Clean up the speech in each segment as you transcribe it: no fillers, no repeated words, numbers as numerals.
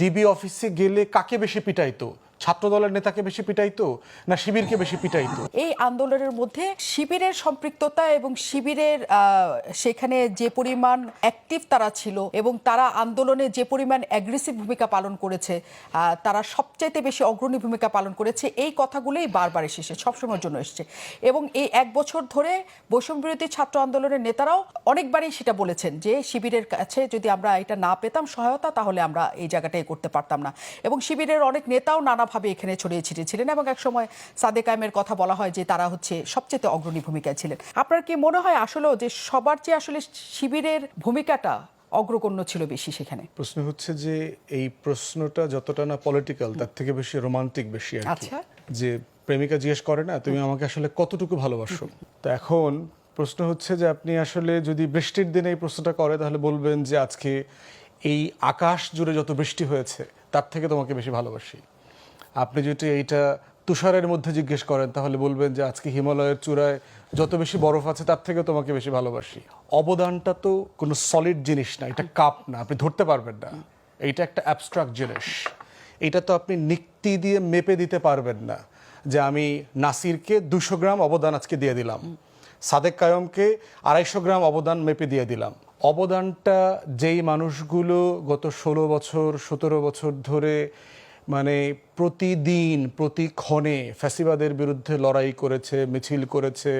DB অফিসে গেলে কাকে বেশি পিটাইতো? ছাত্র দলের নেতাকে বেশি পিটাইতো না শিবিরকে বেশি পিটাইতো? এই আন্দোলনের মধ্যে শিবিরের সম্পৃক্ততা এবং শিবিরের সেখানে যে পরিমাণ অ্যাক্টিভ তারা ছিল এবং তারা আন্দোলনে যে পরিমাণ অ্যাগ্রেসিভ ভূমিকা পালন করেছে, তারা সবচাইতে বেশি অগ্রণী ভূমিকা পালন করেছে, এই কথাগুলোই বারবার এসেছে, সবসময়ের জন্য এসছে। এবং এই এক বছর ধরে বৈষম্যবিরোধী ছাত্র আন্দোলনের নেতারাও অনেকবারই সেটা বলেছেন যে শিবিরের কাছে যদি আমরা এটা না পেতাম সহায়তা, তাহলে আমরা এই জায়গাটাই করতে পারতাম না। এবং শিবিরের অনেক নেতাও নানাভাবে এখানে ছড়িয়ে ছিটিয়ে ছিলেন এবং একসময় সাদেক কায়েমের কথা বলা হয় যে তারা হচ্ছে সবচেয়ে অগ্রণী ভূমিকায় ছিলেন। আপনার কি মনে হয় আসলেও যে সবার চেয়ে আসলে শিবিরের ভূমিকাটা অগ্রগণ্য ছিল বেশি সেখানে? প্রশ্ন হচ্ছে যে এই প্রশ্নটা যতটা না পলিটিক্যাল তার থেকে বেশি রোমান্টিক বেশি আর কি। আচ্ছা, যে প্রেমিকা জিজ্ঞেস করে না তুমি আমাকে আসলে কতটুকু ভালোবাসো, তো এখন প্রশ্ন হচ্ছে যে আপনি আসলে যদি বৃষ্টির দিনে এই প্রশ্নটা করে তাহলে বলবেন যে আজকে এই আকাশ জুড়ে যত বৃষ্টি হয়েছে তার থেকে তোমাকে বেশি ভালোবাসি। আপনি যদি এইটা তুষারের মধ্যে জিজ্ঞেস করেন তাহলে বলবেন যে আজকে হিমালয়ের চূড়ায় যত বেশি বরফ আছে তার থেকে তোমাকে বেশি ভালোবাসি। অবদানটা তো কোনো সলিড জিনিস না, এটা কাপ না, আপনি ধরতে পারবেন না। এইটা একটা অ্যাবস্ট্রাক্ট জিনিস। এটা তো আপনি নিক্তি দিয়ে মেপে দিতে পারবেন না যে আমি নাসিরকে 200 গ্রাম অবদান আজকে দিয়ে দিলাম, সাদেক কায়মকে 250 গ্রাম অবদান মেপে দিয়ে দিলাম। অবদানটা যেই মানুষগুলো গত 16 বছর 17 বছর ধরে মানে প্রতিদিন প্রতিক্ষণে ফ্যাসিবাদের বিরুদ্ধে লড়াই করেছে, মিছিল করেছে,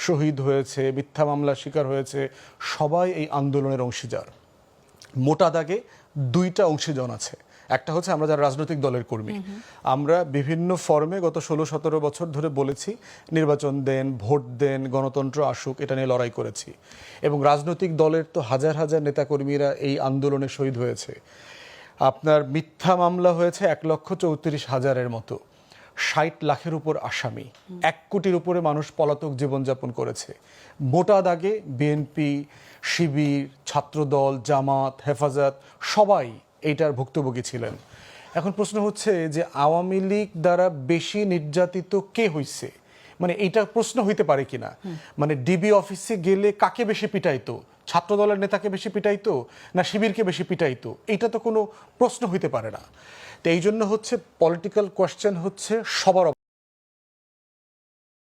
শহীদ হয়েছে, মিথ্যা মামলার শিকার হয়েছে, সবাই এই আন্দোলনের অংশীদার। মোটা দাগে দুইটা অংশীজন আছে। একটা হচ্ছে আমরা যারা রাজনৈতিক দলের কর্মী, আমরা বিভিন্ন ফর্মে গত 16-17 বছর ধরে বলেছি নির্বাচন দেন, ভোট দেন, গণতন্ত্র আসুক, এটা নিয়ে লড়াই করেছি। এবং রাজনৈতিক দলের তো হাজার হাজার নেতাকর্মীরা এই আন্দোলনে শহীদ হয়েছে। আপনার মিথ্যা মামলা হয়েছে 1,34,000-এর মতো, 60 লাখের উপর আসামি, 1 কোটির উপরে মানুষ পলাতক জীবনযাপন করেছে। মোটা দাগে বিএনপি, শিবির, ছাত্রদল, জামাত, হেফাজত সবাই এইটার ভুক্তভোগী ছিলেন। এখন প্রশ্ন হচ্ছে যে আওয়ামী লীগ দ্বারা বেশি নির্যাতিত কে হইছে, মানে এইটা প্রশ্ন হইতে পারে কিনা। মানে ডিবি অফিসে গেলে কাকে বেশি পিটাইতো? ছাত্র দলের নেতাকে বেশি পিটাইতো না শিবিরকে বেশি পিটাইতো? এইটা তো কোনো প্রশ্ন হইতে পারে না। তো এই জন্য হচ্ছে পলিটিক্যাল কোয়েশ্চেন হচ্ছে সবার